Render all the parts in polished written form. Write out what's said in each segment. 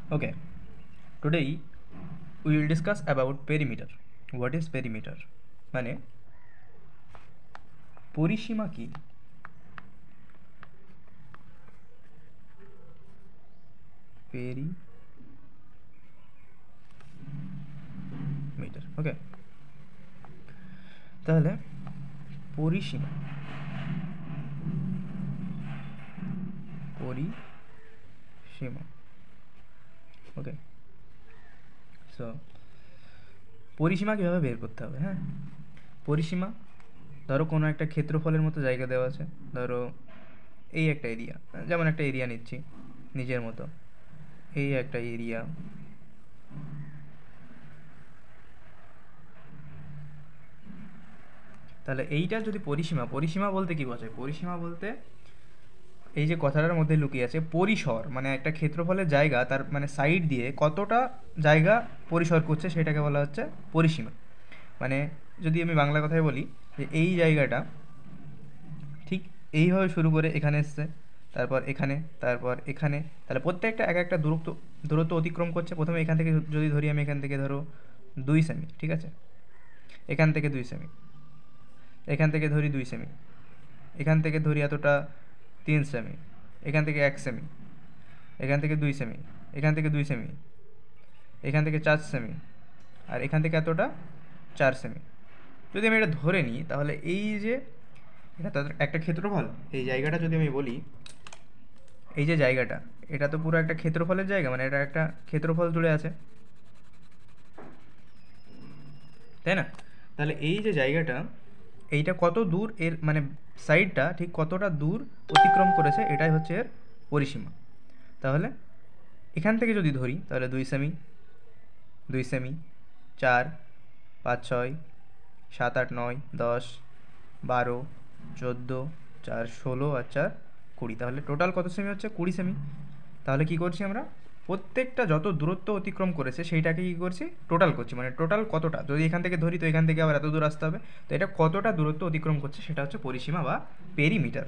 Okay, today we will discuss about perimeter. What is perimeter? মানে পরিসীমা কি? Perimeter. ওকে, তাহলে পরিসীমা পরিসীমা ওকে, সো পরিসীমা কীভাবে বের করতে হবে? হ্যাঁ, পরিসীমা ধরো কোনো একটা ক্ষেত্রফলের মতো জায়গা দেওয়া আছে, ধরো এই একটা এরিয়া, যেমন একটা এরিয়া নিচ্ছি নিজের মতো, এই একটা এরিয়া, তাহলে এইটার যদি পরিসীমা, পরিসীমা বলতে কি বোঝায়? পরিসীমা বলতে এই যে কথাটার মধ্যে লুকিয়ে আছে পরিসর, মানে একটা ক্ষেত্রফলের জায়গা তার মানে সাইড দিয়ে কতটা জায়গা পরিসর করছে সেটাকে বলা হচ্ছে পরিসীমা। মানে যদি আমি বাংলা কথায় বলি যে এই জায়গাটা ঠিক এইভাবে শুরু করে এখানে এসছে, তারপর এখানে, তারপর এখানে, তাহলে প্রত্যেকটা এক একটা দূরত্ব দূরত্ব অতিক্রম করছে। প্রথমে এখান থেকে যদি ধরি আমি, এখান থেকে ধরো 2 সেমি, ঠিক আছে, এখান থেকে 2 সেমি, এখান থেকে ধরি 2 সেমি, এখান থেকে ধরি এতটা 3 সেমি, এখান থেকে 1 সেমি, এখান থেকে 2 সেমি, এখান থেকে 2 সেমি, এখান থেকে 4 সেমি, আর এখান থেকে এতটা 4 সেমি। যদি আমি এটা ধরে নিই তাহলে এই যে এটা তো একটা ক্ষেত্রফল, এই জায়গাটা যদি আমি বলি, এই যে জায়গাটা, এটা তো পুরো একটা ক্ষেত্রফলের জায়গা, মানে এটা একটা ক্ষেত্রফল জুড়ে আছে, তাই না? তাহলে এই যে জায়গাটা, এইটা কত দূর, এর মানে সাইডটা ঠিক কতটা দূর অতিক্রম করেছে, এটাই হচ্ছে এর পরিসীমা। তাহলে এখান থেকে যদি ধরি তাহলে 2 সেমি, 2 সেমি, 4, 5, 6, 7, 8, 9, 10, 12, 14, 4, 16 আর 4, 20, তাহলে টোটাল কত সেমি হচ্ছে? 20 সেমি। তাহলে কি করছি আমরা? প্রত্যেকটা যত দূরত্ব অতিক্রম করেছে সেইটাকে কী করছি? টোটাল করছি, মানে টোটাল কতটা, যদি এখান থেকে ধরি তো এখান থেকে আবার এত দূর আসতে হবে, তো এটা কতটা দূরত্ব অতিক্রম করছে সেটা হচ্ছে পরিসীমা বা পেরিমিটার।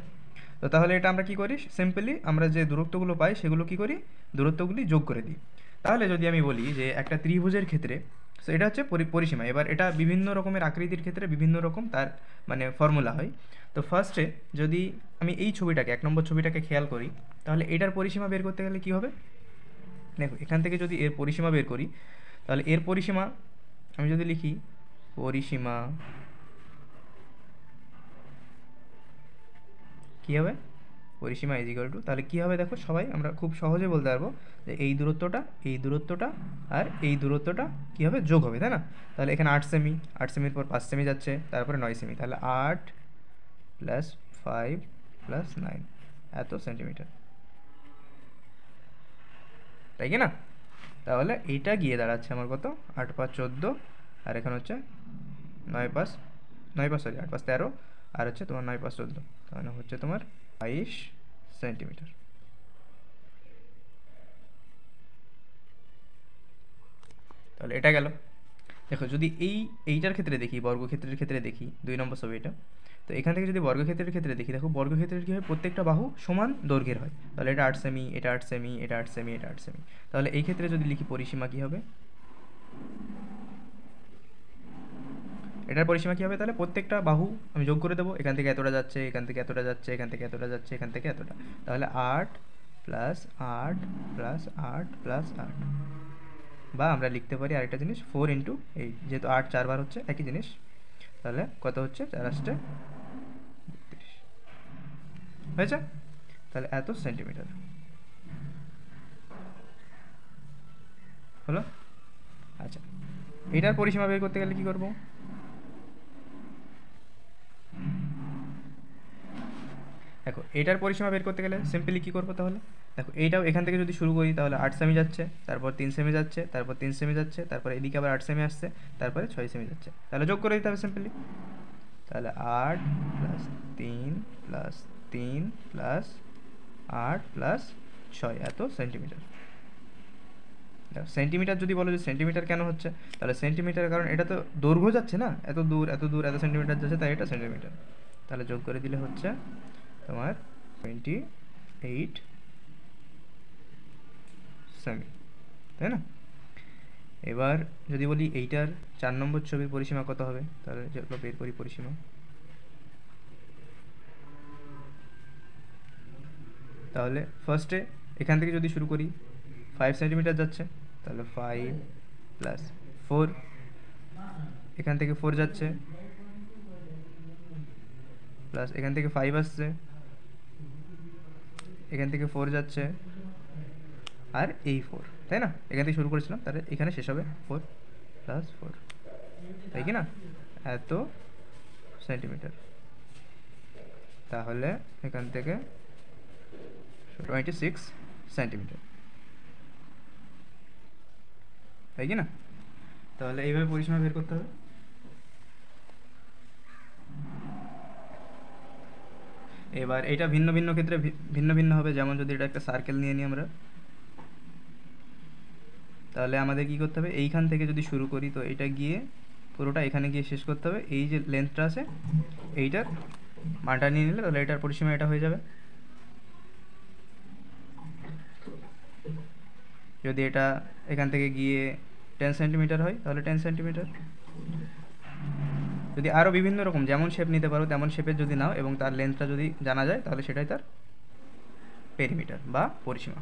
তো তাহলে এটা আমরা কী করি? সিম্পলি আমরা যে দূরত্বগুলো পাই সেগুলো কী করি? দূরত্বগুলি যোগ করে দিই। তাহলে যদি আমি বলি যে একটা ত্রিভুজের ক্ষেত্রে, সো এটা হচ্ছে পরিসীমা। এবার এটা বিভিন্ন রকমের আকৃতির ক্ষেত্রে বিভিন্ন রকম তার মানে ফর্মুলা হয়। তো ফার্স্টে যদি আমি এই ছবিটাকে, 1 নম্বর ছবিটাকে খেয়াল করি, তাহলে এটার পরিসীমা বের করতে গেলে কী হবে? দেখো এখান থেকে যদি এর পরিসীমা বের করি, তাহলে এর পরিসীমা আমি যদি লিখি পরিসীমা কী হবে? পরিসীমা ইজ ইকুয়াল টু, তাহলে কী হবে দেখো সবাই আমরা খুব সহজে বলতে পারবো যে এই দূরত্বটা, এই দূরত্বটা আর এই দূরত্বটা কী হবে? যোগ হবে, তাই না? তাহলে এখানে 8 সেমি, 8 সেমির পর 5 সেমি যাচ্ছে, তারপরে 9 সেমি, তাহলে 8 + 5 + 9 এত সেন্টিমিটার, তাই কি না? তাহলে এইটা গিয়ে দাঁড়াচ্ছে আমার কত? 8, 5, 14, আর এখানে হচ্ছে 9, 5, 9, 5, সরি 8, 5, 13, আর হচ্ছে তোমার 9, 5, 14, তাহলে হচ্ছে তোমার 22 সেন্টিমিটার। তাহলে এটা গেল। দেখো যদি এইটার ক্ষেত্রে দেখি, বর্গক্ষেত্রের ক্ষেত্রে দেখি, 2 নম্বর ছবি এটা, তো এখান থেকে যদি বর্গক্ষেত্রের ক্ষেত্রে দেখি, দেখো বর্গক্ষেত্রের কী হয়? প্রত্যেকটা বাহু সমান দৈর্ঘ্যের হয়। তাহলে এটা 8 সেমি, এটা 8 সেমি, এটা 8 সেমি, এটা 8 সেমি। তাহলে এই ক্ষেত্রে যদি লিখি পরিসীমা কী হবে? এটার পরিসীমা কী হবে? তাহলে প্রত্যেকটা বাহু আমি যোগ করে দেবো, এখান থেকে এতটা যাচ্ছে, এখান থেকে এতটা যাচ্ছে, এখান থেকে এতটা যাচ্ছে, এখান থেকে এতটা, তাহলে 8 + 8 + 8 + 8, বা আমরা লিখতে পারি আরেকটা জিনিস 4 × 8, যেহেতু 8 4 বার হচ্ছে একই জিনিস, তাহলে কত হচ্ছে? 4 × 8 = 32 হয়েছে। তাহলে এত সেন্টিমিটার হলো। আচ্ছা, এটার পরিসীমা বের করতে গেলে কী করবো? দেখো এটার পরিসীমা বের করতে গেলে সিম্পলি কী করবো তাহলে? দেখো এইটাও এখান থেকে যদি শুরু করি তাহলে 8 সেমি যাচ্ছে, তারপর 3 সেমি যাচ্ছে, তারপর 3 সেমি যাচ্ছে, তারপর এদিকে আবার 8 সেমি আসছে, তারপরে 6 সেমি যাচ্ছে, তাহলে যোগ করে দিতে হবে সিম্পলি। তাহলে 8 + 3 + 3 + 8 + 6 এত সেন্টিমিটার। সেন্টিমিটার যদি বলো যে সেন্টিমিটার কেন হচ্ছে, তাহলে সেন্টিমিটার কারণ এটা তো দৈর্ঘ্য যাচ্ছে না, এত দূর এত দূর এত সেন্টিমিটার যাচ্ছে, তাই এটা সেন্টিমিটার। তাহলে যোগ করে দিলে হচ্ছে তোমার 28 সেমি। তাই না? এবার যদি বলি এইটার 4 নম্বর ছবির পরিসীমা কত হবে, তাহলে যেগুলো বের করি পরিসীমা। তাহলে ফার্স্টে এখান থেকে যদি শুরু করি 5 সেন্টিমিটার যাচ্ছে, তাহলে 5 প্লাস 4, এখান থেকে 4 যাচ্ছে, প্লাস এখান থেকে 5 আসছে, এখান থেকে 4 যাচ্ছে, আর এই 4, তাই না? এখান থেকে শুরু করেছিলাম, তাহলে এখানে শেষ হবে 4 প্লাস 4, তাই কি না? এত সেন্টিমিটার। তাহলে এখান থেকে 26 সেন্টিমিটার, তাই কি না? তাহলে এইভাবে পরিসীমা বের করতে হবে। এবার এটা ভিন্ন ভিন্ন ক্ষেত্রে ভিন্ন ভিন্ন হবে। যেমন যদি এটা একটা সার্কেল নিয়ে নিই আমরা, তাহলে আমাদের কি করতে হবে, এইখান থেকে যদি শুরু করি তো এটা গিয়ে পুরোটা এখানে গিয়ে শেষ করতে হবে। এই যে লেন্থটা আছে এইটার মানটা নিয়ে নিলে তাহলে এটার পরিসীমা এটা হয়ে যাবে। যদি এটা এখান থেকে গিয়ে 10 সেন্টিমিটার হয় তাহলে 10 সেন্টিমিটার। যদি আরও বিভিন্ন রকম যেমন শেপ নিতে পারো তেমন শেপের যদি নাও এবং তার লেন্থটা যদি জানা যায় তাহলে সেটাই তার পেরিমিটার বা পরিসীমা।